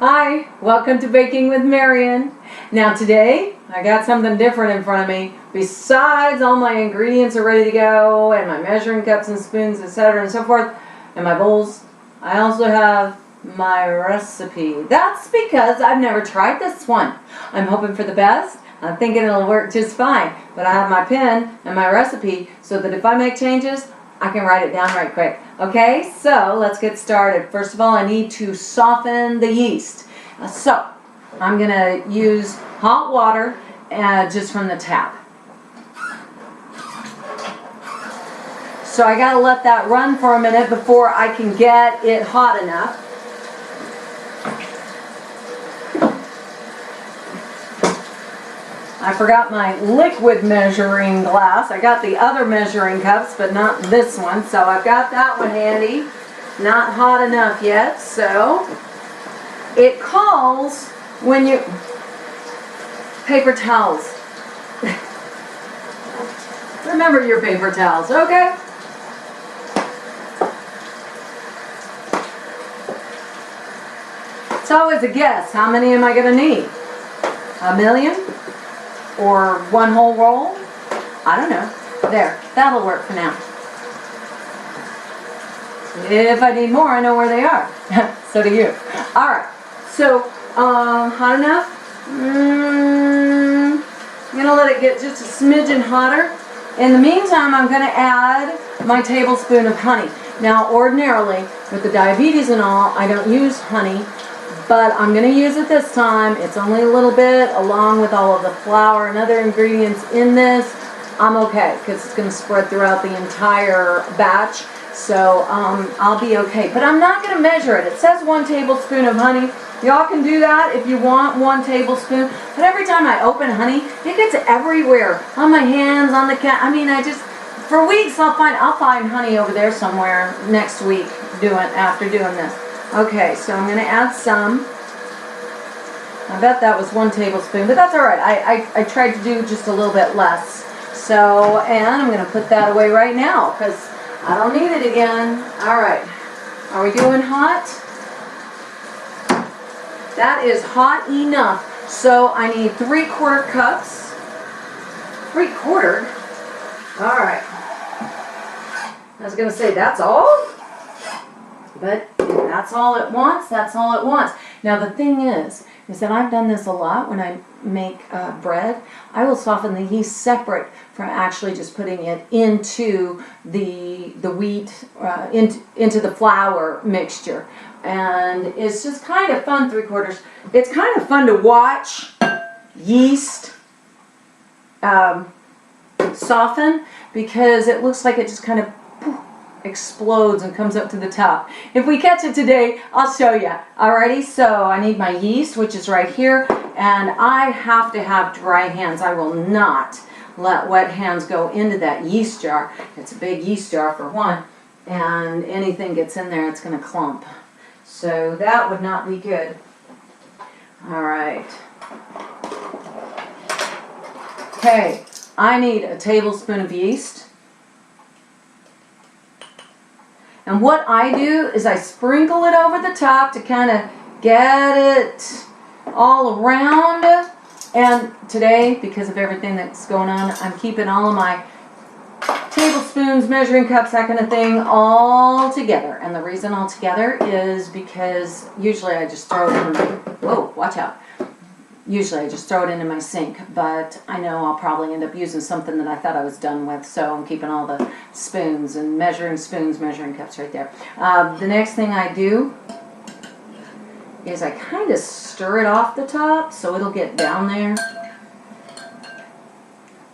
Hi, welcome to Baking with Marian. Now today, I got something different in front of me. Besides all my ingredients are ready to go, and my measuring cups and spoons, etc. and so forth, and my bowls, I also have my recipe. That's because I've never tried this one. I'm hoping for the best. I'm thinking it'll work just fine. But I have my pen and my recipe so that if I make changes, I can write it down right quick. Okay, so let's get started. First of all, I need to soften the yeast. So I'm going to use hot water just from the tap. So I got to let that run for a minute before I can get it hot enough. I forgot my liquid measuring glass. I got the other measuring cups, but not this one. So I've got that one handy. Not hot enough yet, so it calls when you... Paper towels. Remember your paper towels, okay? It's always a guess. How many am I going to need? A million? Or one whole roll? I don't know. There, that'll work for now. If I need more, I know where they are. So do you. Alright, so hot enough? I'm going to let it get just a smidgen hotter. In the meantime, I'm going to add my tablespoon of honey. Now, ordinarily, with the diabetes and all, I don't use honey. But I'm going to use it this time. It's only a little bit, along with all of the flour and other ingredients in this. I'm okay, because it's going to spread throughout the entire batch. So I'll be okay. But I'm not going to measure it. It says 1 tablespoon of honey. Y'all can do that if you want 1 tablespoon. But every time I open honey, it gets everywhere. On my hands, on the cat. I mean, for weeks I'll find honey over there somewhere next week after doing this. Okay, so I'm going to add some. I bet that was 1 tablespoon, but that's all right. I tried to do just a little bit less. So, and I'm going to put that away right now because I don't need it again. All right. Are we doing hot? That is hot enough. So I need 3/4 cups. 3/4? All right. I was going to say, that's all? But that's all it wants, that's all it wants. Now the thing is that I've done this a lot when I make bread. I will soften the yeast separate from actually just putting it into the wheat, into the flour mixture. And it's just kind of fun, 3/4. It's kind of fun to watch yeast soften because it looks like it just kind of explodes and comes up to the top. If we catch it today, I'll show you. Alrighty, so I need my yeast, which is right here, and I have to have dry hands. I will not let wet hands go into that yeast jar. It's a big yeast jar for one, and anything gets in there, it's going to clump. So that would not be good. Alright. Okay, I need a tablespoon of yeast. And what I do is I sprinkle it over the top to kind of get it all around. And today, because of everything that's going on, I'm keeping all of my tablespoons, measuring cups, that kind of thing, all together. And the reason all together is because usually I just throw it in my... Whoa, watch out. Usually I just throw it into my sink, but I know I'll probably end up using something that I thought I was done with, so I'm keeping all the spoons and measuring cups right there. The next thing I do is I kind of stir it off the top so it'll get down there.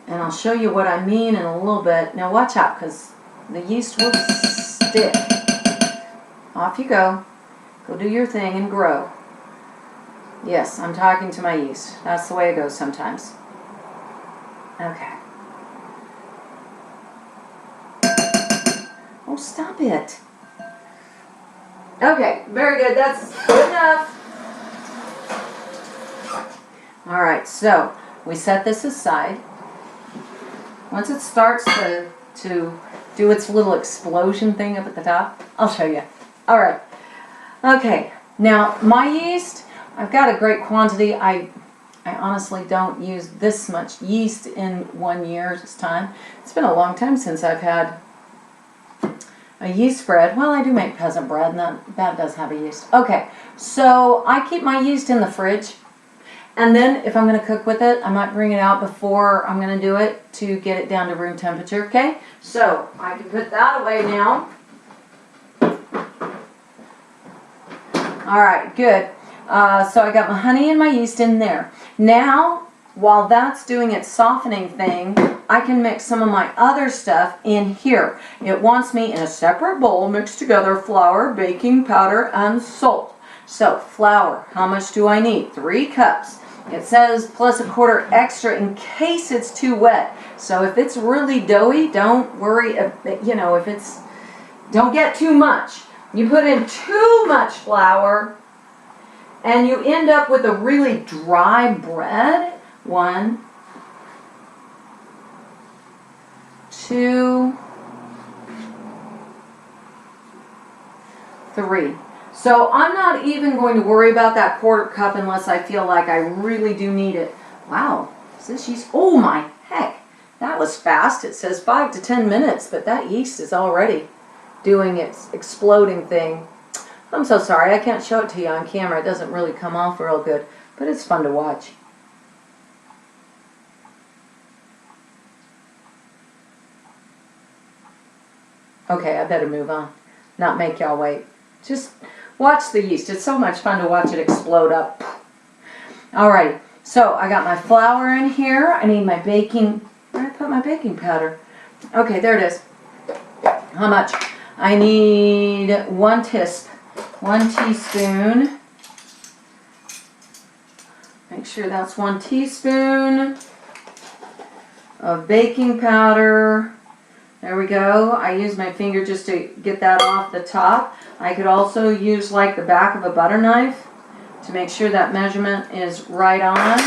And I'll show you what I mean in a little bit. Now watch out, because the yeast will stick. Off you go. Go do your thing and grow. Yes, I'm talking to my yeast. That's the way it goes sometimes. Okay. Oh, stop it. Okay, very good. That's good enough. All right, so we set this aside. Once it starts to do its little explosion thing up at the top, I'll show you. All right. Okay, now my yeast, I've got a great quantity. I honestly don't use this much yeast in 1 year's time. It's been a long time since I've had a yeast bread. Well, I do make peasant bread, and that does have a yeast. Okay, so I keep my yeast in the fridge, and then if I'm going to cook with it, I might bring it out before I'm going to do it to get it down to room temperature, okay? So I can put that away now. All right, good. So I got my honey and my yeast in there. Now, while that's doing its softening thing, I can mix some of my other stuff in here. It wants me in a separate bowl mixed together flour, baking powder, and salt. So flour, how much do I need? 3 cups. It says plus 1/4 extra in case it's too wet. So if it's really doughy, don't worry, don't get too much. You put in too much flour and you end up with a really dry bread. 1, 2, 3. So I'm not even going to worry about that 1/4 cup unless I feel like I really do need it. Wow, is this yeast? Oh my heck, that was fast. It says 5 to 10 minutes, but that yeast is already doing its exploding thing. I'm so sorry, I can't show it to you on camera. It doesn't really come off real good, but it's fun to watch. Okay, I better move on. Not make y'all wait. Just watch the yeast. It's so much fun to watch it explode up. Alrighty, so I got my flour in here. I need my baking, where did I put my baking powder? Okay, there it is. How much? I need 1 teaspoon. Make sure that's 1 teaspoon of baking powder. There we go. I use my finger just to get that off the top. I could also use like the back of a butter knife to make sure that measurement is right on.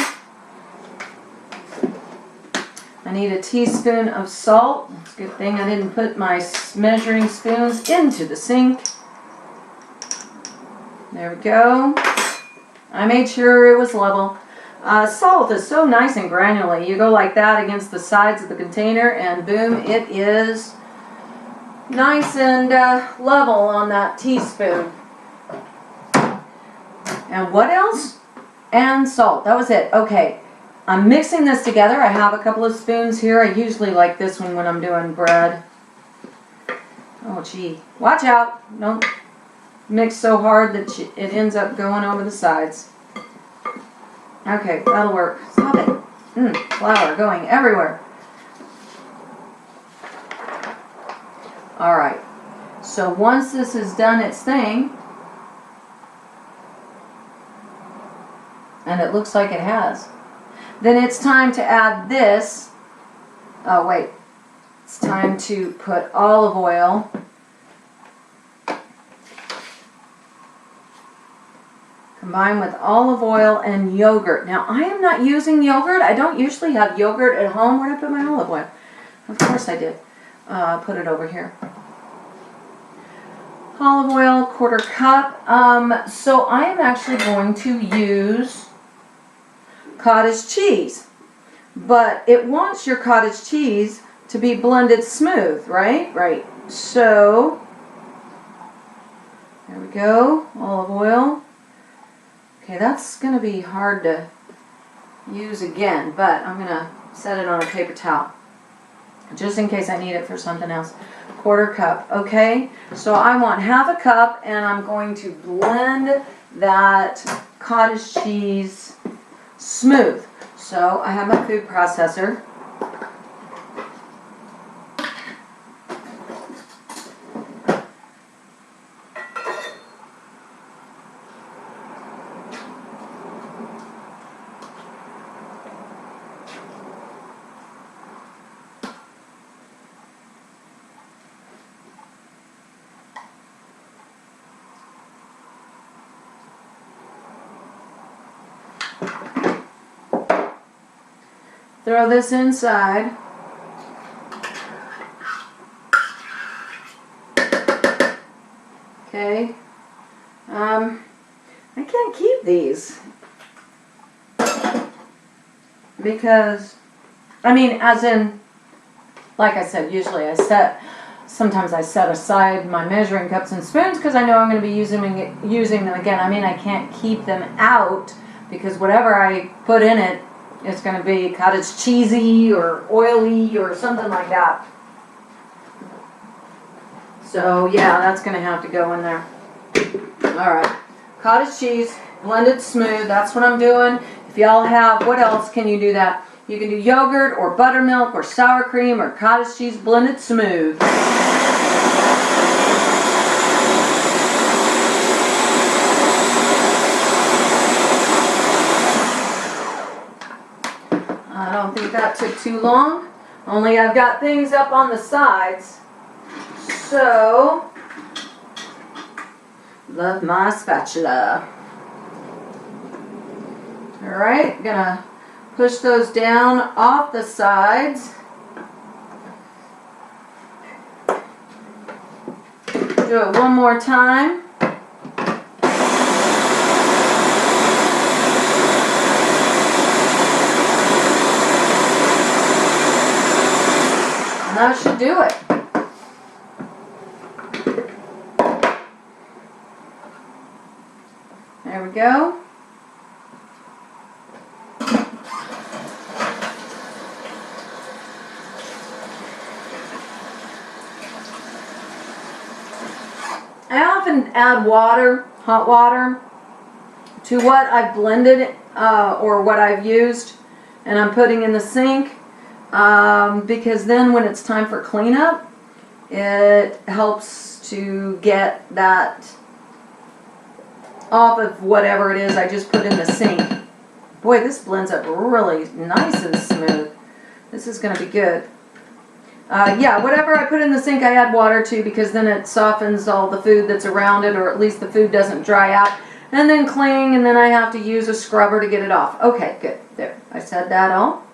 I need a teaspoon of salt. It's a good thing I didn't put my measuring spoons into the sink. There we go. I made sure it was level. Salt is so nice and granular. You go like that against the sides of the container and boom, it is nice and level on that teaspoon. And what else? And salt. That was it. Okay. I'm mixing this together. I have a couple of spoons here. I usually like this one when I'm doing bread. Oh gee. Watch out. Don't mix so hard that it ends up going over the sides. Okay, that'll work. Stop it. Flour going everywhere. Alright. So once this has done its thing, and it looks like it has, then it's time to add this. Oh wait, it's time to put olive oil. Combine with olive oil and yogurt. Now I am not using yogurt. I don't usually have yogurt at home. Where did I put my olive oil? Of course I did. Put it over here. Olive oil, 1/4 cup. So I am actually going to use cottage cheese, but it wants your cottage cheese to be blended smooth, right? Right. So there we go. Olive oil. Okay, that's going to be hard to use again, but I'm going to set it on a paper towel just in case I need it for something else. 1/4 cup. Okay, so I want 1/2 cup, and I'm going to blend that cottage cheese smooth. So I have my food processor. Throw this inside. Okay. I can't keep these. Because, I mean, as in, like I said, usually sometimes I set aside my measuring cups and spoons because I know I'm going to be using them again. I mean, I can't keep them out because whatever I put in it, it's going to be cottage cheesy or oily or something like that. So yeah, that's going to have to go in there. All right, cottage cheese, blended smooth, that's what I'm doing. If y'all have, what else can you do that? You can do yogurt or buttermilk or sour cream or cottage cheese blended smooth. I don't think that took too long. Only I've got things up on the sides. So, love my spatula. Alright, gonna push those down off the sides. Do it one more time. And that should do it. There we go. I often add water, hot water, to what I've blended or what I've used and I'm putting in the sink because then when it's time for cleanup, it helps to get that off of whatever it is I just put in the sink. Boy, this blends up really nice and smooth. This is going to be good. Yeah, whatever I put in the sink I add water to because then it softens all the food that's around it, or at least the food doesn't dry out and then cling, and then I have to use a scrubber to get it off. Okay, good. There, I said that all.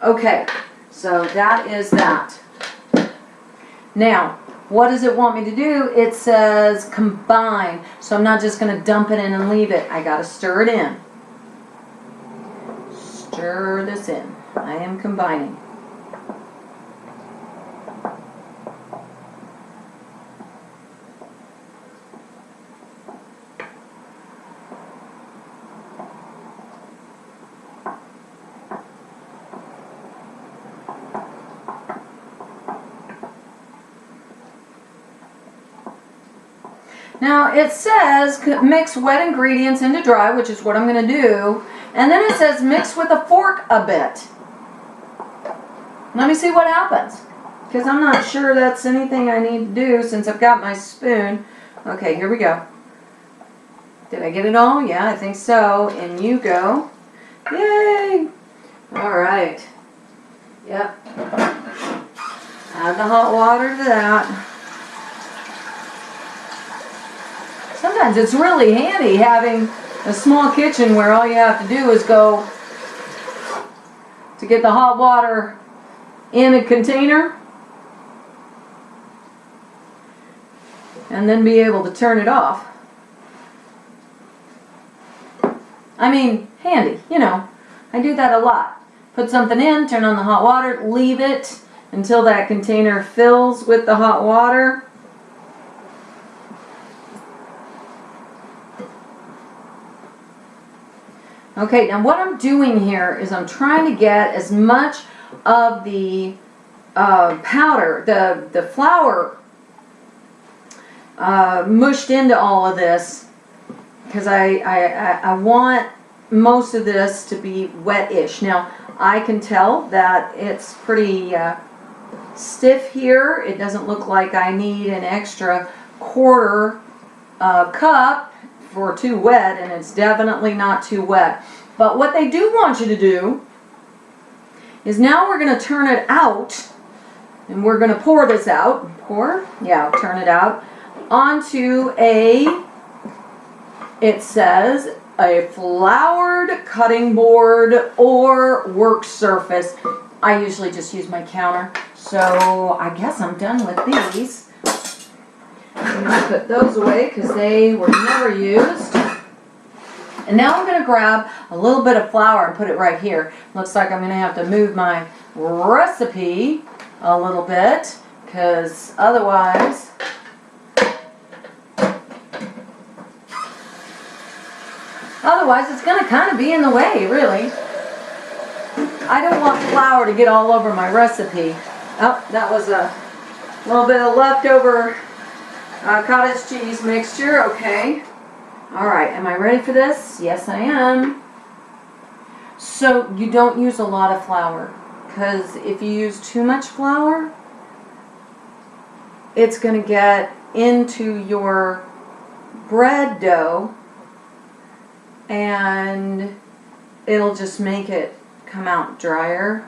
Okay, so that is that. Now, what does it want me to do? It says combine. So I'm not just going to dump it in and leave it. I got to stir it in. Stir this in. I am combining. Now it says mix wet ingredients into dry, which is what I'm going to do. And then it says mix with a fork a bit. Let me see what happens. Because I'm not sure that's anything I need to do since I've got my spoon. Okay, here we go. Did I get it all? Yeah, I think so. And you go. Yay! Alright. Yep. Add the hot water to that. Sometimes it's really handy having a small kitchen where all you have to do is go to get the hot water in a container and then be able to turn it off. I mean, handy, you know. I do that a lot. Put something in, turn on the hot water, leave it until that container fills with the hot water. Okay, now what I'm doing here is I'm trying to get as much of the powder, the flour, mushed into all of this because I want most of this to be wet-ish. Now, I can tell that it's pretty stiff here. It doesn't look like I need an extra quarter cup for too wet, and it's definitely not too wet. But what they do want you to do is now we're going to turn it out, and we're going to pour this out. Pour? Yeah, turn it out onto it says a floured cutting board or work surface. I usually just use my counter. So I guess I'm done with these. I'm going to put those away because they were never used. And now I'm going to grab a little bit of flour and put it right here. Looks like I'm going to have to move my recipe a little bit because otherwise it's going to kind of be in the way, really. I don't want flour to get all over my recipe. Oh, that was a little bit of leftover cottage cheese mixture. Okay. All right, am I ready for this? Yes, I am. So you don't use a lot of flour, because if you use too much flour, it's going to get into your bread dough and it'll just make it come out drier.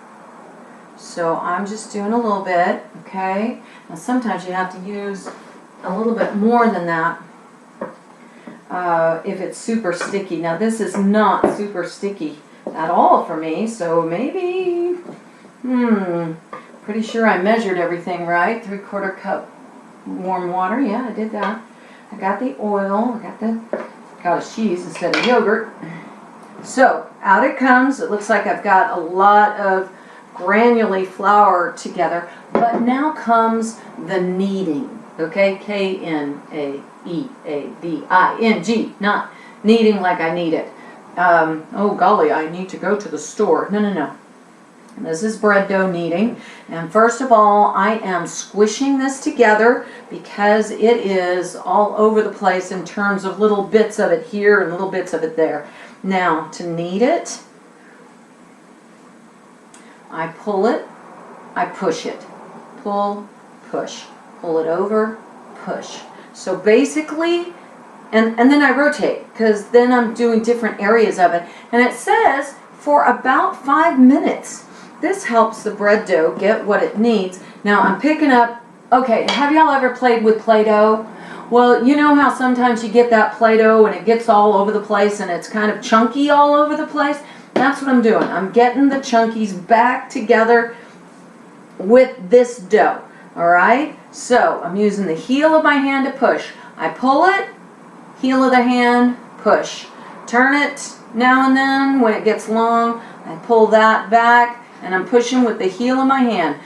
So I'm just doing a little bit, okay? Now sometimes you have to use a little bit more than that if it's super sticky. Now this is not super sticky at all for me, so maybe, pretty sure I measured everything right. 3/4 cup warm water, yeah, I did that. I got the oil, I got the cottage cheese instead of yogurt. So out it comes. It looks like I've got a lot of granule flour together, but now comes the kneading, okay? K-N-A-E-A-D-I-N-G, not kneading like I need it. Oh golly, I need to go to the store. No. This is bread dough kneading, and first of all I am squishing this together because it is all over the place in terms of little bits of it here and little bits of it there. Now to knead it, I pull it, I push it, pull, push, pull it over, push. So basically, and then I rotate, because then I'm doing different areas of it, and it says for about 5 minutes. This helps the bread dough get what it needs. Now I'm picking up, okay, have y'all ever played with Play-Doh? Well, you know how sometimes you get that Play-Doh and it gets all over the place and it's kind of chunky all over the place? That's what I'm doing. I'm getting the chunkies back together with this dough. Alright? So I'm using the heel of my hand to push. I pull it, heel of the hand, push. Turn it now and then when it gets long. I pull that back. And I'm pushing with the heel of my hand,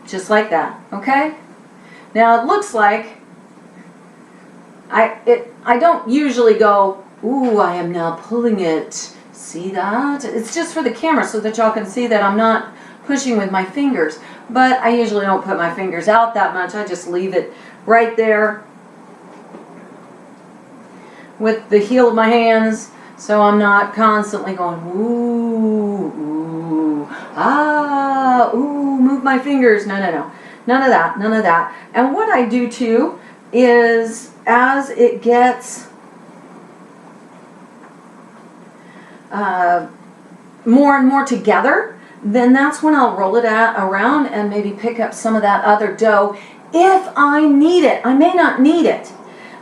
just like that, okay? Now it looks like I don't usually go, ooh, I am now pulling it. See that? It's just for the camera so that y'all can see that I'm not pushing with my fingers. But I usually don't put my fingers out that much. I just leave it right there with the heel of my hands, so I'm not constantly going, ooh, move my fingers. No. None of that. And what I do too is as it gets more and more together, then that's when I'll roll it around and maybe pick up some of that other dough if I need it. I may not need it.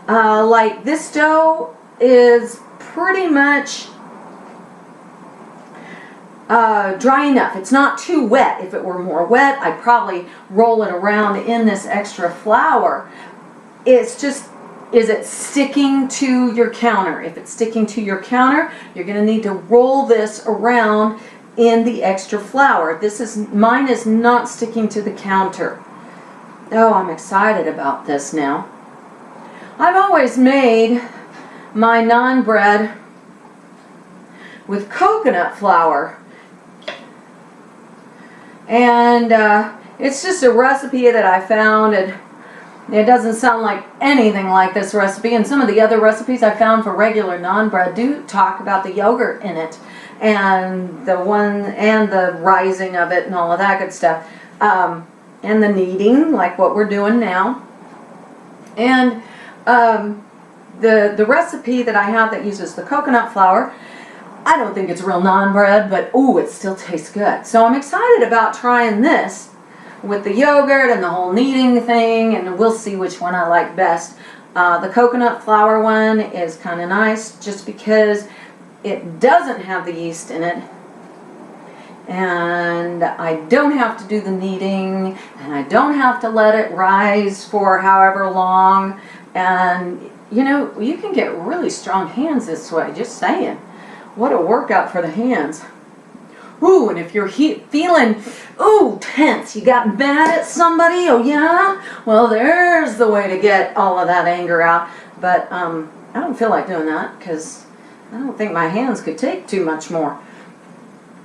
Like this dough is pretty much dry enough. It's not too wet. If it were more wet, I'd probably roll it around in this extra flour. It's just, is it sticking to your counter? If it's sticking to your counter, you're going to need to roll this around in the extra flour. Mine is not sticking to the counter. Oh, I'm excited about this now. I've always made my naan bread with coconut flour. And it's just a recipe that I found, and it doesn't sound like anything like this recipe. And some of the other recipes I found for regular naan bread do talk about the yogurt in it, and the rising of it and all of that good stuff, and the kneading, like what we're doing now. And the recipe that I have that uses the coconut flour, I don't think it's real naan bread, but ooh, it still tastes good. So I'm excited about trying this with the yogurt and the whole kneading thing, and we'll see which one I like best. The coconut flour one is kind of nice just because it doesn't have the yeast in it. and I don't have to do the kneading, and I don't have to let it rise for however long. And you know, you can get really strong hands this way, just saying. What a workout for the hands. Ooh, and if you're feeling, ooh, tense, you got mad at somebody, oh yeah? Well, there's the way to get all of that anger out. But I don't feel like doing that because I don't think my hands could take too much more.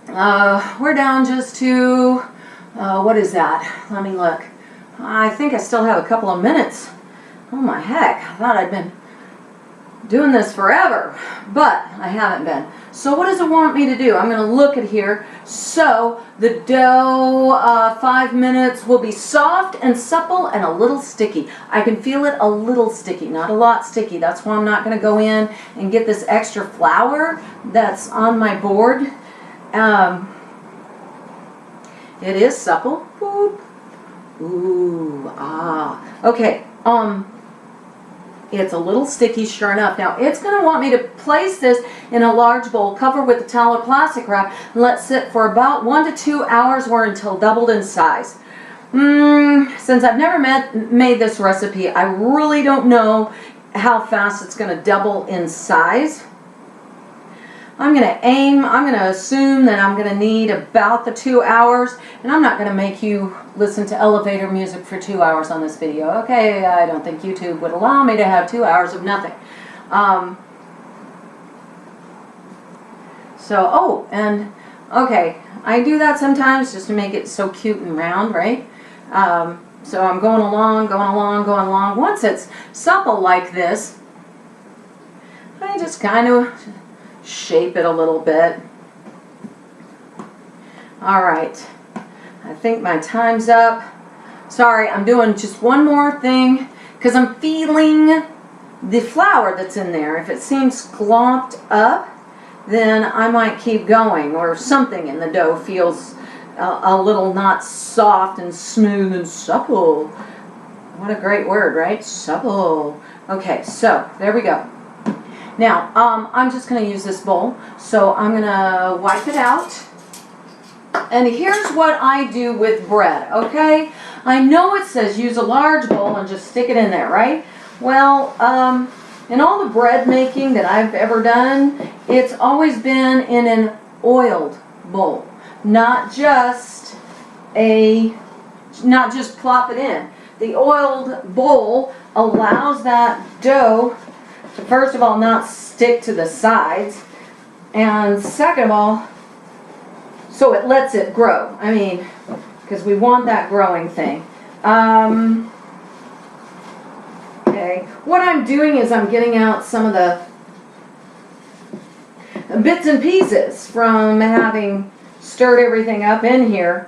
We're down just to, what is that? Let me look. I think I still have a couple of minutes. Oh my heck, I thought I'd been doing this forever, but I haven't been. So what does it want me to do? I'm going to look at here. So the dough, 5 minutes, will be soft and supple and a little sticky. I can feel it a little sticky, not a lot sticky. That's why I'm not going to go in and get this extra flour that's on my board. It is supple. Boop. Ooh, ah. Okay, it's a little sticky, sure enough. Now, it's going to want me to place this in a large bowl, cover with a towel or plastic wrap, and let sit for about 1 to 2 hours or until doubled in size. Since I've never made this recipe, I really don't know how fast it's going to double in size. I'm going to assume that I'm going to need about the 2 hours, and I'm not going to make you listen to elevator music for 2 hours on this video. Okay, I don't think YouTube would allow me to have 2 hours of nothing. Okay, I do that sometimes just to make it so cute and round, right? So I'm going along. Once it's supple like this, I just kind of shape it a little bit. All right, I think my time's up. Sorry, I'm doing just one more thing because I'm feeling the flour that's in there. If it seems glomped up, then I might keep going, or something in the dough feels a little not soft and smooth and supple. What a great word, right? Supple. Okay, so there we go. Now, I'm just going to use this bowl, so I'm going to wipe it out. And here's what I do with bread, okay? I know it says use a large bowl and just stick it in there, right? Well, in all the bread making that I've ever done, it's always been in an oiled bowl, not just plop it in. The oiled bowl allows that dough to, first of all, not stick to the sides, and second of all, so it lets it grow. I mean, because we want that growing thing. Okay, what I'm doing is I'm getting out some of the bits and pieces from having stirred everything up in here.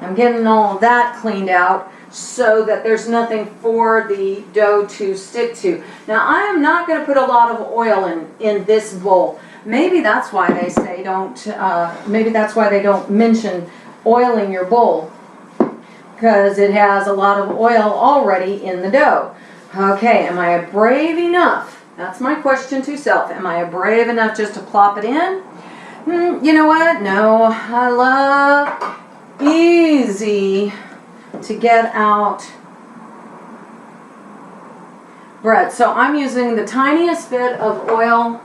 I'm getting all of that cleaned out so that there's nothing for the dough to stick to. Now, I am not going to put a lot of oil in this bowl. Maybe that's why they say maybe that's why they don't mention oiling your bowl, because it has a lot of oil already in the dough. Okay, am I brave enough? That's my question to self. Am I brave enough just to plop it in? You know what? No, I love easy to get out bread. So I'm using the tiniest bit of oil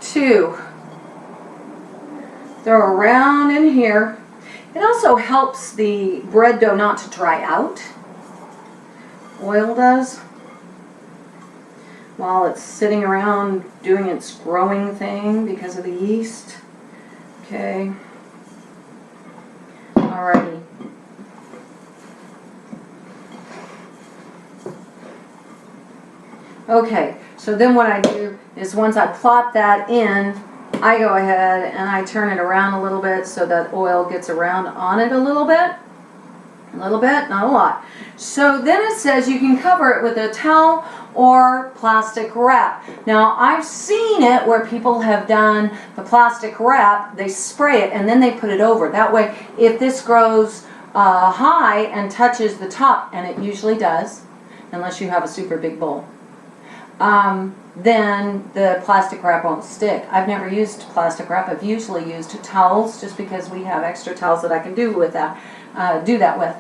to throw around in here. It also helps the bread dough not to dry out. Oil does, while it's sitting around doing its growing thing because of the yeast. Okay. Alrighty. Okay, so then what I do is once I plop that in, I go ahead and I turn it around a little bit so that oil gets around on it a little bit. A little bit, not a lot. So then it says you can cover it with a towel or plastic wrap. Now, I've seen it where people have done the plastic wrap, they spray it and then they put it over. That way, if this grows high and touches the top, and it usually does, unless you have a super big bowl, then the plastic wrap won't stick. I've never used plastic wrap. I've usually used towels just because we have extra towels that I can do with that, with.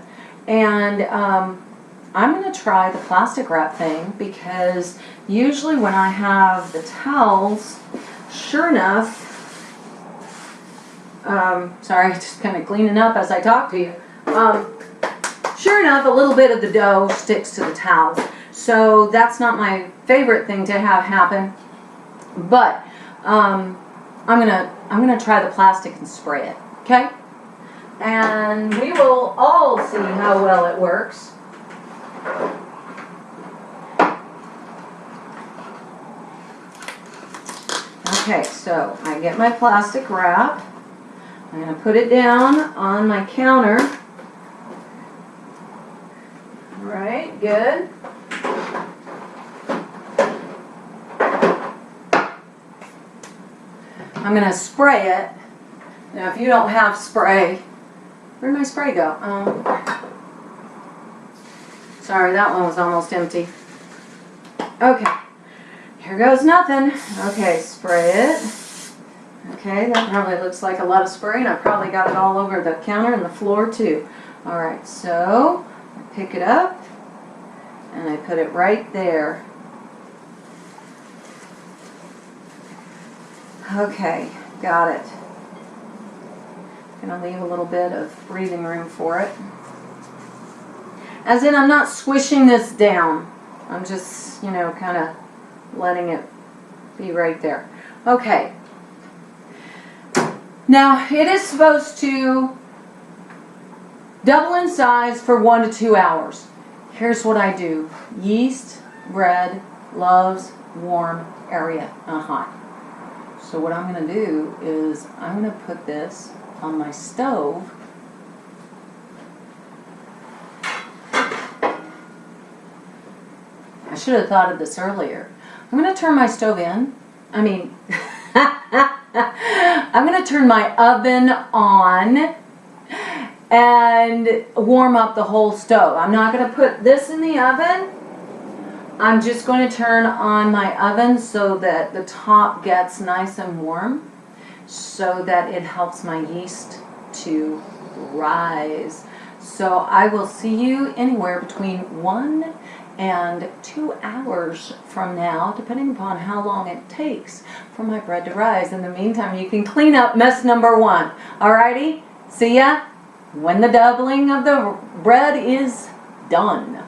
And I'm going to try the plastic wrap thing because usually when I have the towels, sure enough, sorry, just kind of cleaning up as I talk to you. Sure enough, a little bit of the dough sticks to the towels. So that's not my favorite thing to have happen. But I'm gonna try the plastic and spray it. Okay? And we will all see how well it works. Okay, so I get my plastic wrap. I'm going to put it down on my counter. All right, good. I'm going to spray it. Now, if you don't have spray, where'd my spray go? Sorry, that one was almost empty. Okay, here goes nothing. Okay, spray it. Okay, that probably looks like a lot of spray, and I probably got it all over the counter and the floor too. All right, so I pick it up and I put it right there. Okay, got it. Gonna leave a little bit of breathing room for it. As in, I'm not squishing this down. I'm just, you know, kind of letting it be right there. Okay. Now, it is supposed to double in size for 1 to 2 hours. Here's what I do. Yeast bread loves warm area, not hot. So what I'm going to do is I'm going to put this on my stove. I should have thought of this earlier. I'm going to turn my stove in. I'm going to turn my oven on and warm up the whole stove. I'm not going to put this in the oven. I'm just going to turn on my oven so that the top gets nice and warm so that it helps my yeast to rise. So I will see you anywhere between 1 and 2 hours from now, depending upon how long it takes for my bread to rise. In the meantime, you can clean up mess number 1. Alrighty? See ya when the doubling of the bread is done.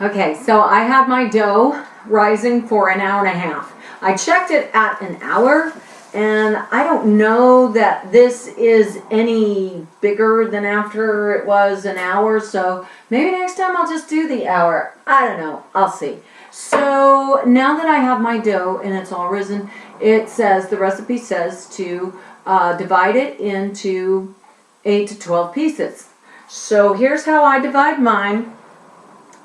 Okay, so I have my dough rising for an hour and a half. I checked it at an hour, and I don't know that this is any bigger than after it was an hour, so maybe next time I'll just do the hour. I don't know. I'll see. So now that I have my dough and it's all risen, it says, the recipe says to divide it into 8 to 12 pieces. So here's how I divide mine.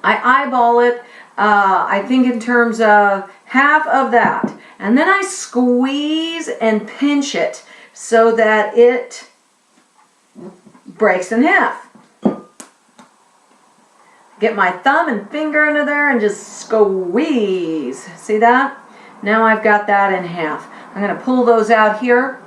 I eyeball it, I think in terms of half of that. And then I squeeze and pinch it so that it breaks in half. Get my thumb and finger into there and just squeeze. See that? Now I've got that in half. I'm going to pull those out here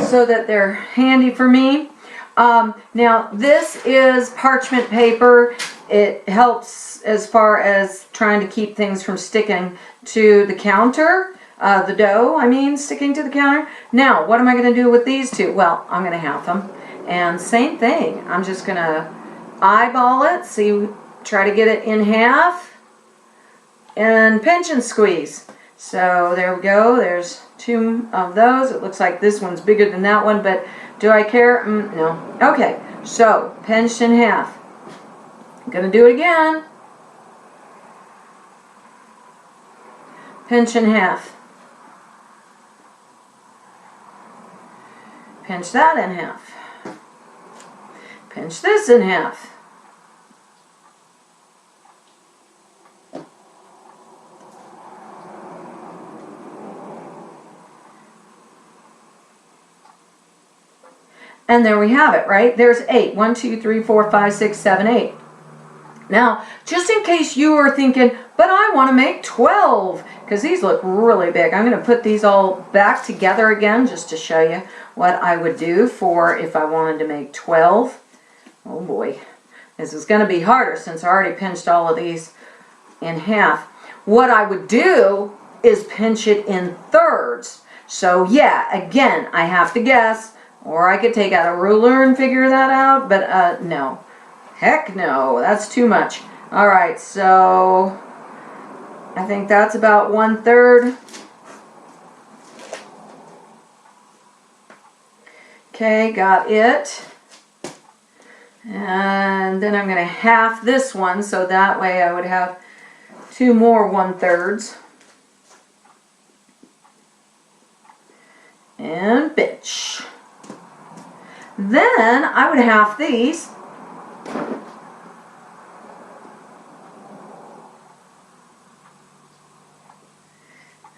so that they're handy for me. Now this is parchment paper. It helps as far as trying to keep things from sticking to the counter, the dough, sticking to the counter. Now, what am I going to do with these two? Well, I'm going to half them. And same thing. I'm just going to eyeball it, try to get it in half, and pinch and squeeze. So there we go. There's 2 of those. It looks like this one's bigger than that one, but do I care? No. Okay, so pinched in half. I'm going to do it again. Pinch in half. Pinch that in half. Pinch this in half. And there we have it, right? There's 8. 1, 2, 3, 4, 5, 6, 7, 8. Now, just in case you are thinking, but I want to make 12, because these look really big. I'm going to put these all back together again just to show you what I would do for if I wanted to make 12. Oh boy, this is going to be harder since I already pinched all of these in half. What I would do is pinch it in thirds. So yeah, again, I have to guess, or I could take out a ruler and figure that out, but no. Heck no, that's too much. All right, so I think that's about 1/3. Okay, got it. And then I'm going to half this one, so that way I would have 2 more 1/3s. And pinch. Then I would half these.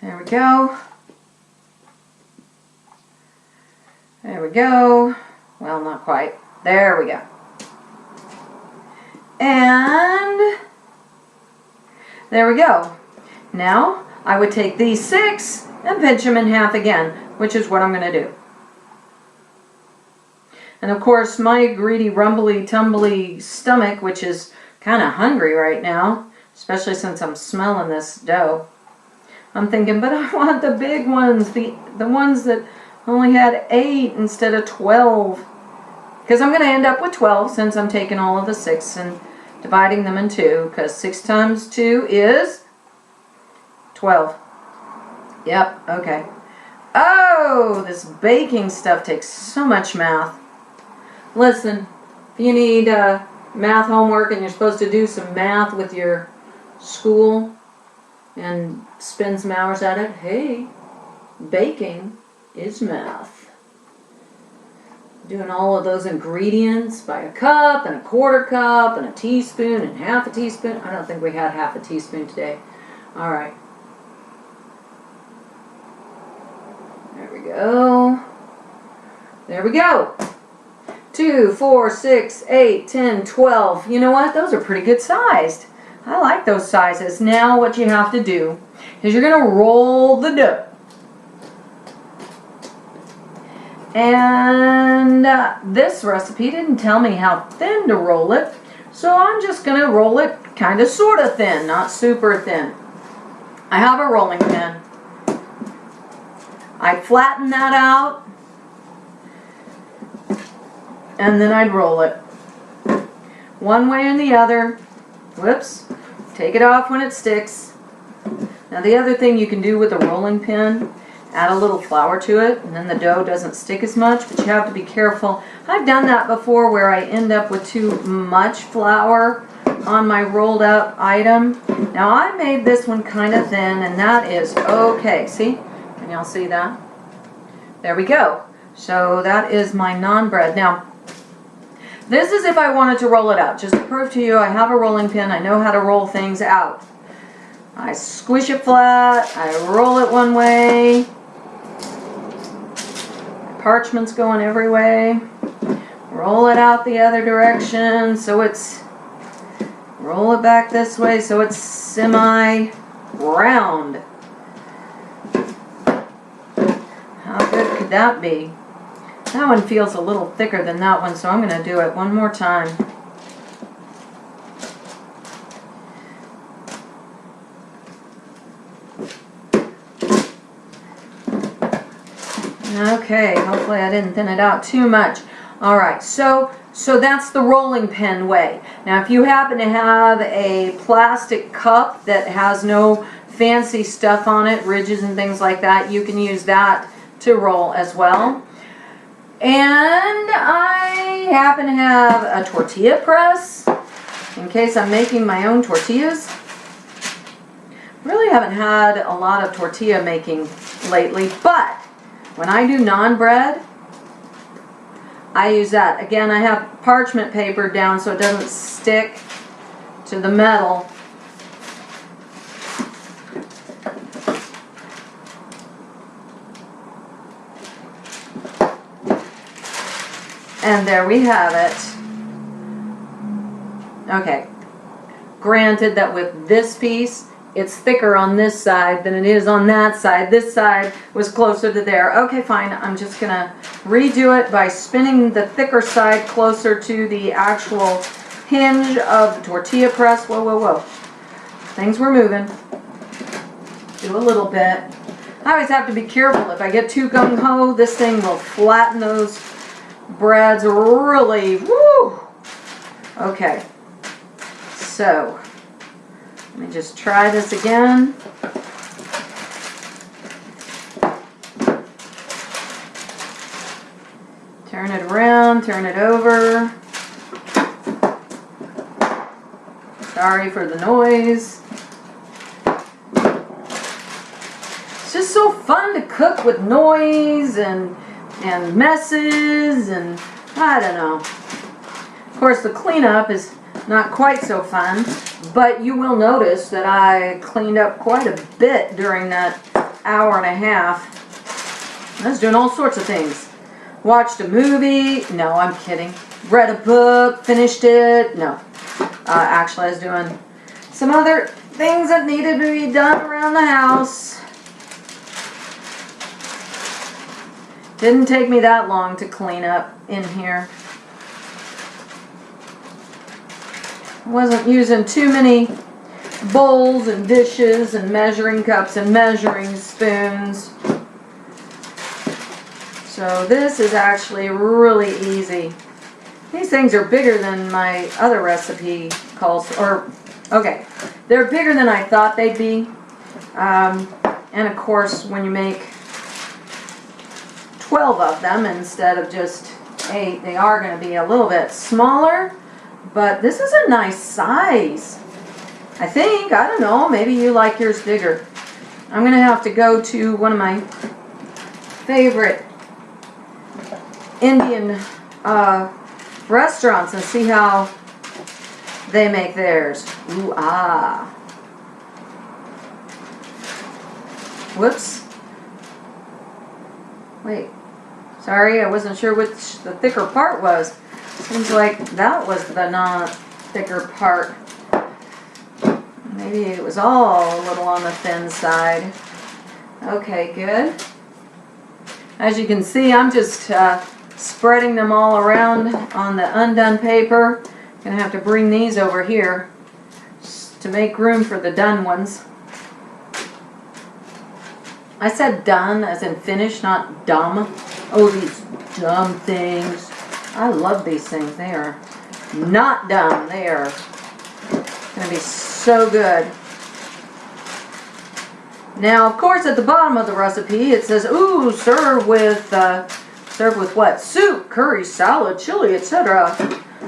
There we go. There we go. Well, not quite. There we go. And there we go. Now I would take these 6 and pinch them in half again, which is what I'm going to do. And of course, my greedy, rumbly, tumbly stomach, which is kind of hungry right now, especially since I'm smelling this dough, I'm thinking, but I want the big ones, the ones that only had 8 instead of 12. Because I'm going to end up with 12 since I'm taking all of the 6 and dividing them in 2, because 6 times 2 is 12. Yep, okay. Oh, this baking stuff takes so much math. Listen, if you need math homework and you're supposed to do some math with your school and spend some hours at it, hey, baking is math. Doing all of those ingredients by a cup and a 1/4 cup and a teaspoon and half a teaspoon. I don't think we had half a teaspoon today. All right. There we go. There we go. 2, 4, 6, 8, 10, 12. You know what? Those are pretty good sized. I like those sizes. Now what you have to do is you're going to roll the dough. And this recipe didn't tell me how thin to roll it, so I'm just going to roll it kind of sort of thin, not super thin. I have a rolling pin. I'd flatten that out, and then I'd roll it. One way and the other. Whoops. Take it off when it sticks. Now the other thing you can do with a rolling pin, add a little flour to it, and then the dough doesn't stick as much, but you have to be careful. I've done that before where I end up with too much flour on my rolled up item. Now I made this one kind of thin, and that is okay. See? Can y'all see that? There we go. So that is my naan bread. Now, this is if I wanted to roll it out. Just to prove to you, I have a rolling pin. I know how to roll things out. I squish it flat. I roll it one way. Parchment's going every way. Roll it out the other direction so it's, roll it back this way so it's semi-round. How good could that be? That one feels a little thicker than that one, so I'm going to do it one more time. Okay, hopefully I didn't thin it out too much. All right, so that's the rolling pin way. Now if you happen to have a plastic cup that has no fancy stuff on it, ridges and things like that, you can use that to roll as well. And I happen to have a tortilla press in case I'm making my own tortillas. Really haven't had a lot of tortilla making lately, but when I do naan bread, I use that. Again, I have parchment paper down so it doesn't stick to the metal. And there we have it. Okay, Granted that with this piece, it's thicker on this side than it is on that side. This side was closer to there. Okay, fine. I'm just going to redo it by spinning the thicker side closer to the actual hinge of the tortilla press. Whoa, whoa, whoa. Things were moving. Do a little bit. I always have to be careful. If I get too gung-ho, this thing will flatten those breads really. Woo! Okay. So, let me just try this again. Turn it around, turn it over. Sorry for the noise. It's just so fun to cook with noise and messes and I don't know. Of course, the cleanup is not quite so fun, but you will notice that I cleaned up quite a bit during that hour and a half. I was doing all sorts of things. Watched a movie. No, I'm kidding. Read a book. Finished it. No. Actually, I was doing some other things that needed to be done around the house. Didn't take me that long to clean up in here. Wasn't using too many bowls and dishes and measuring cups and measuring spoons. So this is actually really easy. These things are bigger than my other recipe calls, okay, they're bigger than I thought they'd be. And of course, when you make 12 of them instead of just 8, they are going to be a little bit smaller. But this is a nice size. I think, I don't know, maybe you like yours bigger. I'm going to have to go to one of my favorite Indian restaurants and see how they make theirs. Ooh, ah. Whoops. Wait. Sorry, I wasn't sure which the thicker part was. Seems like that was the non-thicker part. Maybe it was all a little on the thin side. Okay, good. As you can see, I'm just spreading them all around on the undone paper. Gonna have to bring these over here to make room for the done ones. I said done as in finished, not dumb. Oh, these dumb things. I love these things. They are not dumb. They are going to be so good. Now, of course, at the bottom of the recipe, it says, ooh, serve with what? Soup, curry, salad, chili, etc.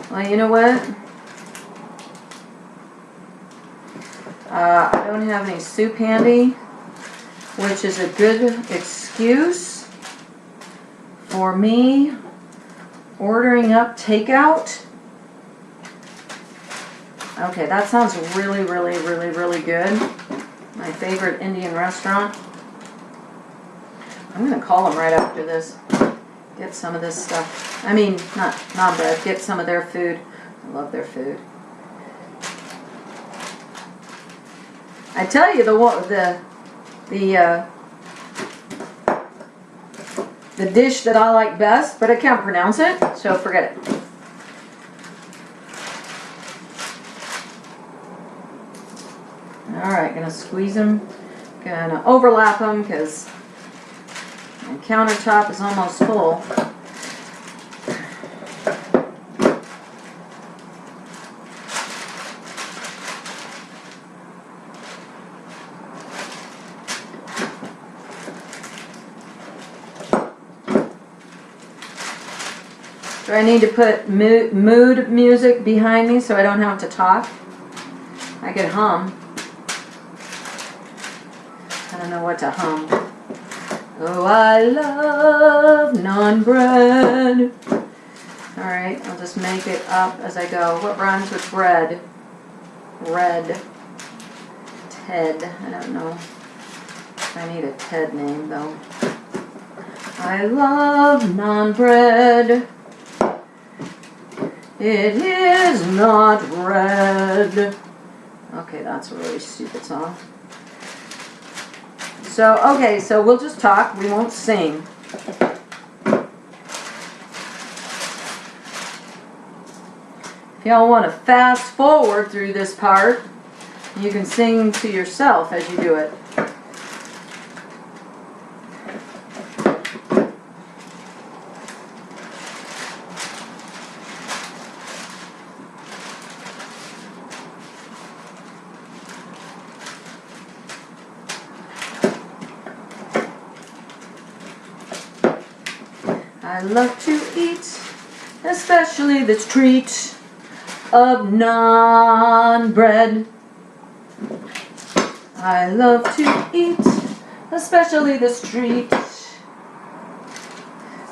Well, you know what? I don't have any soup handy, which is a good excuse for me ordering up takeout. Okay, that sounds really, really, really, really good. My favorite Indian restaurant. I'm going to call them right after this. Get some of this stuff. I mean, not naan bread. Get some of their food. I love their food. I tell you, the dish that I like best, but I can't pronounce it, so forget it. Alright, gonna squeeze them, gonna overlap them because my countertop is almost full. Do I need to put mood music behind me so I don't have to talk? I could hum. I don't know what to hum. Oh, I love naan bread. Alright, I'll just make it up as I go. What rhymes with bread? Red. Ted. I don't know if I need a Ted name though. I love naan bread. It is not red. Okay, that's a really stupid song. So, okay, so we'll just talk. We won't sing. If y'all want to fast forward through this part, you can sing to yourself as you do it. I love to eat, especially this treat of naan bread. I love to eat, especially this treat.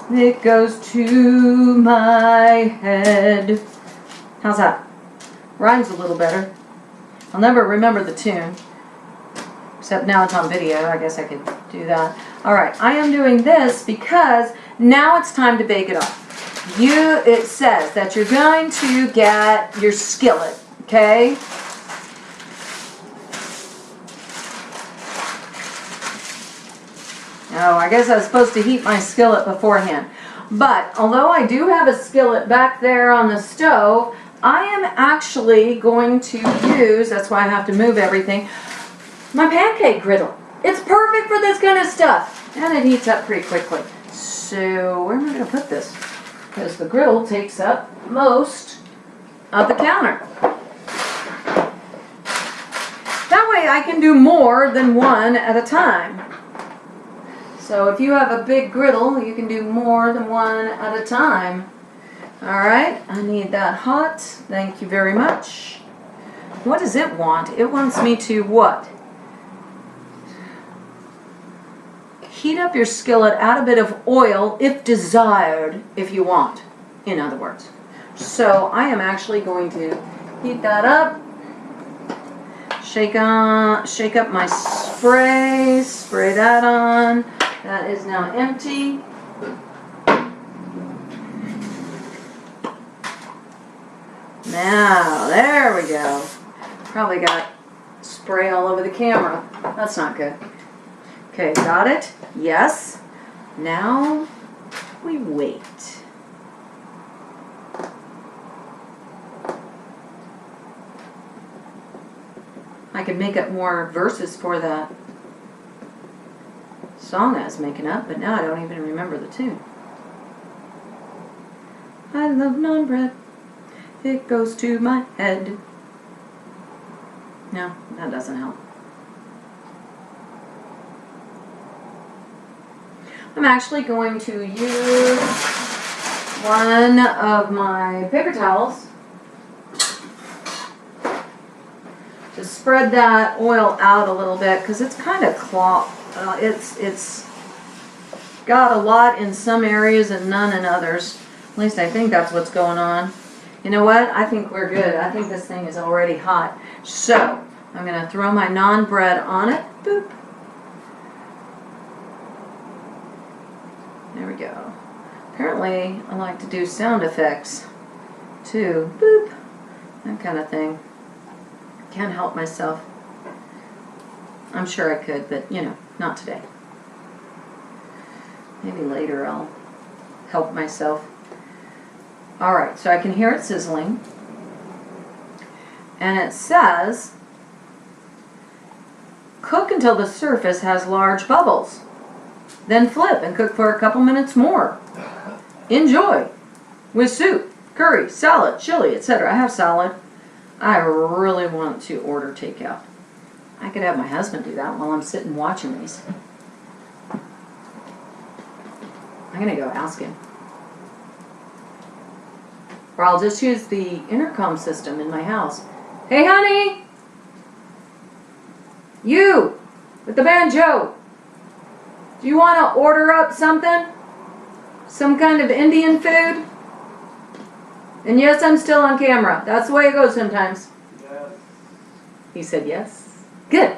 It goes to my head. How's that? Rhymes a little better. I'll never remember the tune. Except now it's on video. I guess I could do that. Alright, I am doing this because now it's time to bake it up. It says that you're going to get your skillet, okay? Oh, I guess I was supposed to heat my skillet beforehand. But although I do have a skillet back there on the stove, I am actually going to use, that's why I have to move everything, my pancake griddle. It's perfect for this kind of stuff. And it heats up pretty quickly. So where am I going to put this? Because the griddle takes up most of the counter. That way I can do more than one at a time. So if you have a big griddle, you can do more than one at a time. Alright, I need that hot. Thank you very much. What does it want? It wants me to what? Heat up your skillet, add a bit of oil if desired, if you want, in other words. So I am actually going to heat that up, shake up my spray that on. That is now empty. Now, there we go. Probably got spray all over the camera. That's not good. Okay, got it? Yes. Now we wait. I could make up more verses for that song I was making up, but now I don't even remember the tune. I love naan bread. It goes to my head. No, that doesn't help. I'm actually going to use one of my paper towels to spread that oil out a little bit because it's kind of clogged. It's got a lot in some areas and none in others. At least I think that's what's going on. You know what? I think we're good. I think this thing is already hot. So I'm going to throw my naan bread on it. Boop. There we go. Apparently I like to do sound effects too. Boop. That kind of thing. Can't help myself. I'm sure I could, but you know, not today. Maybe later I'll help myself. Alright, so I can hear it sizzling. And it says, cook until the surface has large bubbles. Then flip and cook for a couple minutes more. Enjoy with soup, curry, salad, chili, etc. I have salad. I really want to order takeout. I could have my husband do that while I'm sitting watching these. I'm going to go ask him. Or I'll just use the intercom system in my house. Hey, honey! You! With the banjo! Do you want to order up something? Some kind of Indian food? And yes, I'm still on camera. That's the way it goes sometimes. Yes. He said yes. Good.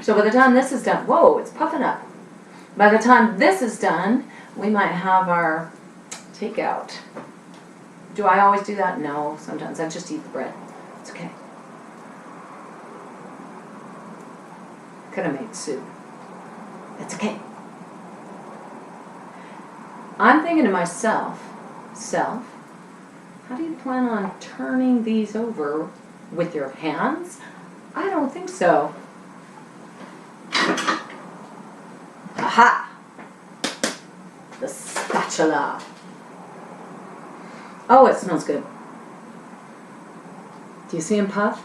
So by the time this is done, whoa, it's puffing up. By the time this is done, we might have our takeout. Do I always do that? No, sometimes I just eat the bread. It's okay. could have made soup. It's okay. I'm thinking to myself, how do you plan on turning these over with your hands? I don't think so. Aha! The spatula. Oh, it smells good. Do you see him puff?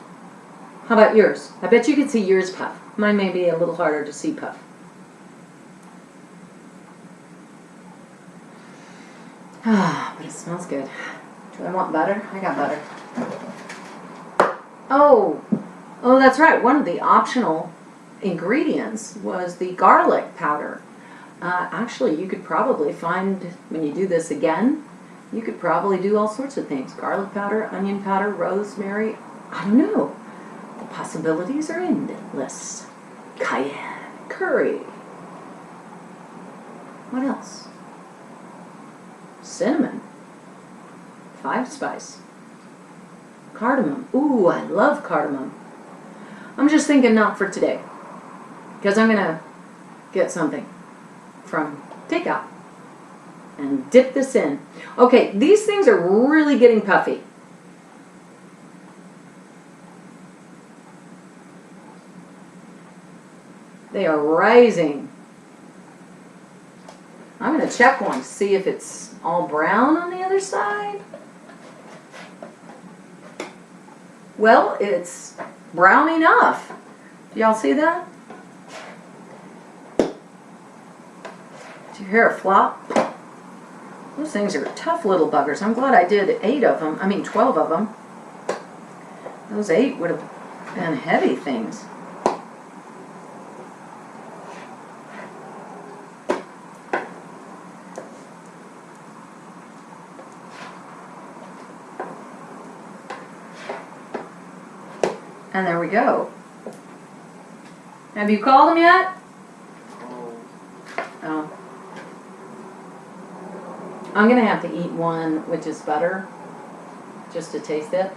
How about yours? I bet you can see yours puff. Mine may be a little harder to see puff. Ah, but it smells good. Do I want butter? I got butter. Oh, that's right. One of the optional ingredients was the garlic powder. Actually, you could probably find, when you do this again, you could probably do all sorts of things. Garlic powder, onion powder, rosemary. I don't know. The possibilities are endless. Cayenne, curry. What else? Cinnamon. 5-spice. Cardamom. Ooh, I love cardamom. I'm just thinking not for today, because I'm going to get something from takeout and dip this in. Okay, these things are really getting puffy. They are rising. I'm going to check one to see if it's all brown on the other side. Well, it's brown enough. Do y'all see that? Did you hear a flop? Those things are tough little buggers. I'm glad I did 12 of them. Those 8 would have been heavy things. And there we go. Have you called him yet? Oh. I'm going to have to eat one with just butter, just to taste it.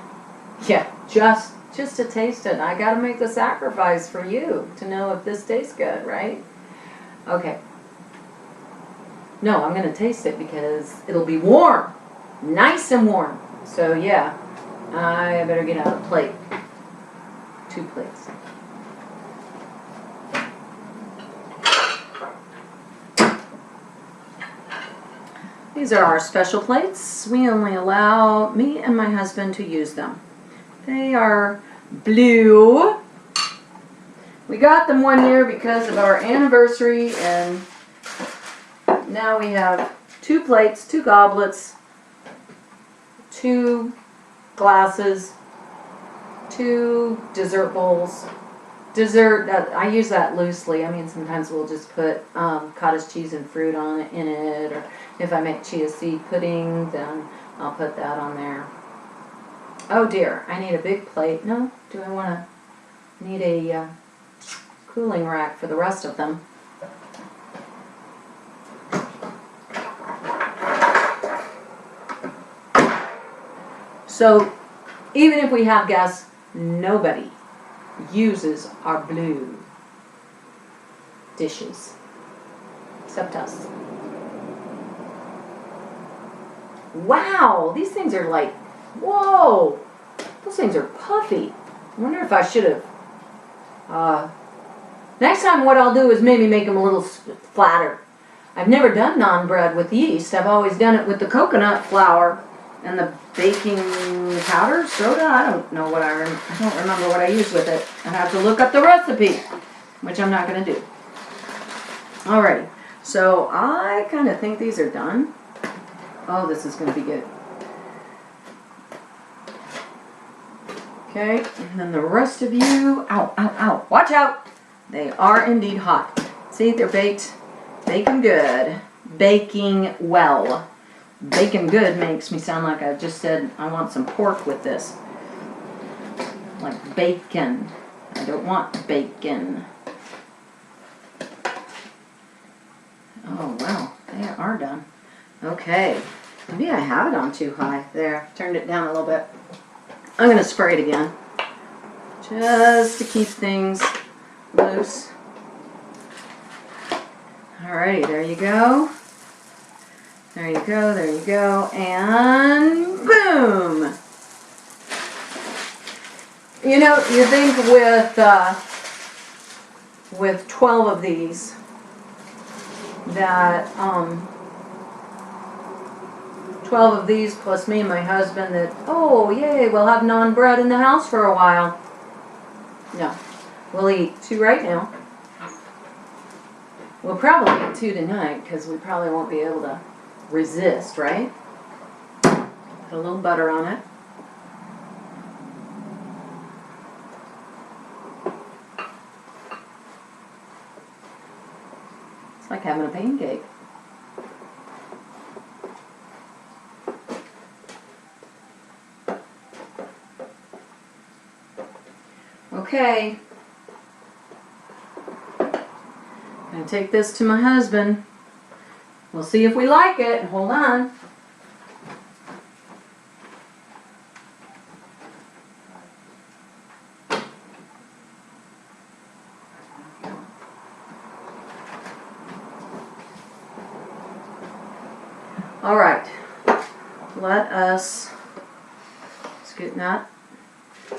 Yeah, just to taste it. I got to make the sacrifice for you to know if this tastes good, right? Okay. No, I'm going to taste it because it'll be warm. Nice and warm. So yeah, I better get out a plate. 2 plates. These are our special plates. We only allow me and my husband to use them. They are blue. We got them one year because of our anniversary, and now we have 2 plates, 2 goblets, 2 glasses, 2 dessert bowls. Dessert, I use that loosely. I mean, sometimes we'll just put cottage cheese and fruit in it, or if I make chia seed pudding, then I'll put that on there. Oh dear, I need a big plate. No, do I need a cooling rack for the rest of them? So, even if we have guests, nobody uses our blue dishes except us. Wow, these things are like, whoa, those things are puffy. I wonder if I should have, next time what I'll do is maybe make them a little flatter. I've never done naan bread with yeast. I've always done it with the coconut flour and the baking powder, soda. I don't know what I don't remember what I used with it. I have to look up the recipe, which I'm not going to do. Alrighty, so I kind of think these are done. Oh, this is going to be good. Okay, and then the rest of you, ow, ow, ow, watch out. They are indeed hot. See, they're baked, baking good, baking well. Bacon good makes me sound like I just said I want some pork with this. Like bacon. I don't want bacon. Oh, wow. They are done. Okay. Maybe I have it on too high. There. Turned it down a little bit. I'm going to spray it again. Just to keep things loose. Alrighty, there you go. There you go, there you go, and boom! You know, you think with 12 of these that 12 of these plus me and my husband that, oh yay, we'll have naan bread in the house for a while. No, we'll eat 2 right now. We'll probably eat 2 tonight because we probably won't be able to resist, right? Put a little butter on it. It's like having a pancake. Okay. I'm gonna take this to my husband. We'll see if we like it. Hold on. All right. Let us scoot that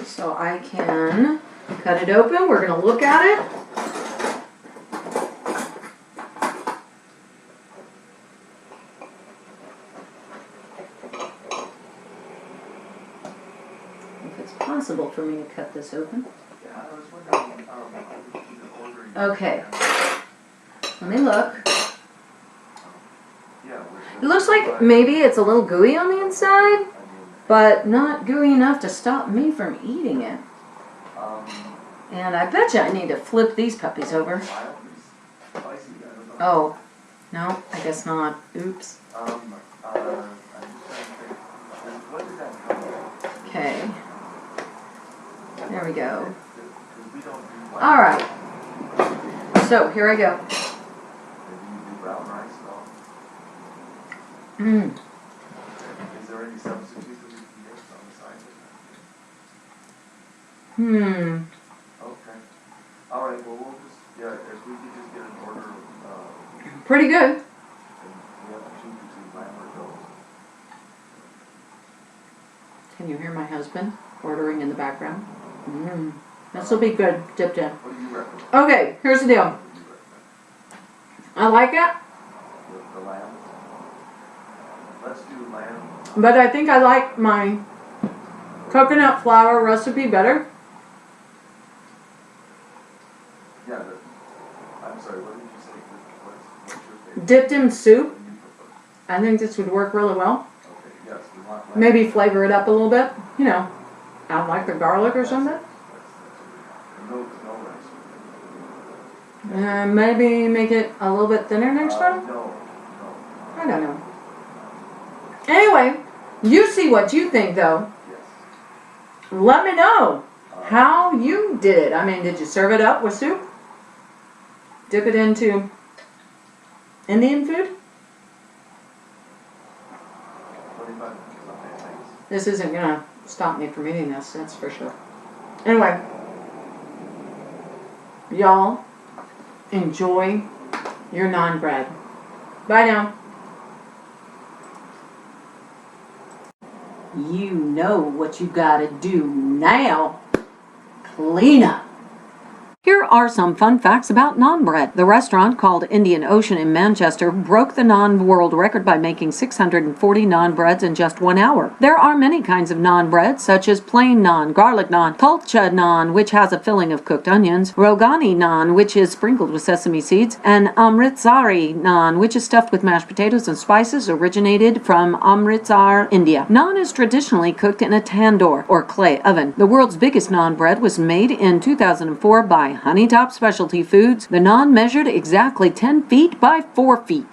so I can cut it open. We're going to look at it. If it's possible for me to cut this open. Okay. Let me look. It looks like maybe it's a little gooey on the inside, but not gooey enough to stop me from eating it. And I bet you I need to flip these puppies over. Oh, no, I guess not. Oops. Okay. There we go. All right. So, here I go. Mmm. Is there any substitute that we can get on the side of Hmm. that? Okay. All right. Well, we'll just if we could just get an order of. Pretty good. And we have to choose between lamb or goat. Can you hear my husband ordering in the background? Mmm. This will be good dipped in. What do you recommend? Okay, here's the deal. What do you recommend? I like it, The lamb. Let's do lamb. but I think I like my coconut flour recipe better. Yeah. I'm sorry. What did you say? What's your favorite? Dipped in soup. What do you prefer? I think this would work really well. Okay. Yes. We want lamb. Maybe flavor it up a little bit. You know, add like the garlic or something. That's no rice. And maybe make it a little bit thinner next time. No. I don't know. Anyway, you see what you think though. Yes. Let me know how you did it. I mean, did you serve it up with soup? Dip it into Indian food? 25 minutes. Okay, thanks. This isn't gonna stop me from eating this, that's for sure. Anyway, y'all enjoy your naan bread. Bye now. You know what you gotta do now. Clean up. Here are some fun facts about naan bread. The restaurant called Indian Ocean in Manchester broke the naan world record by making 640 naan breads in just 1 hour. There are many kinds of naan bread, such as plain naan, garlic naan, kulcha naan, which has a filling of cooked onions, rogani naan, which is sprinkled with sesame seeds, and amritsari naan, which is stuffed with mashed potatoes and spices, originated from Amritsar, India. Naan is traditionally cooked in a tandoor, or clay oven. The world's biggest naan bread was made in 2004 by Honeytop Specialty Foods. The naan measured exactly 10 feet by 4 feet.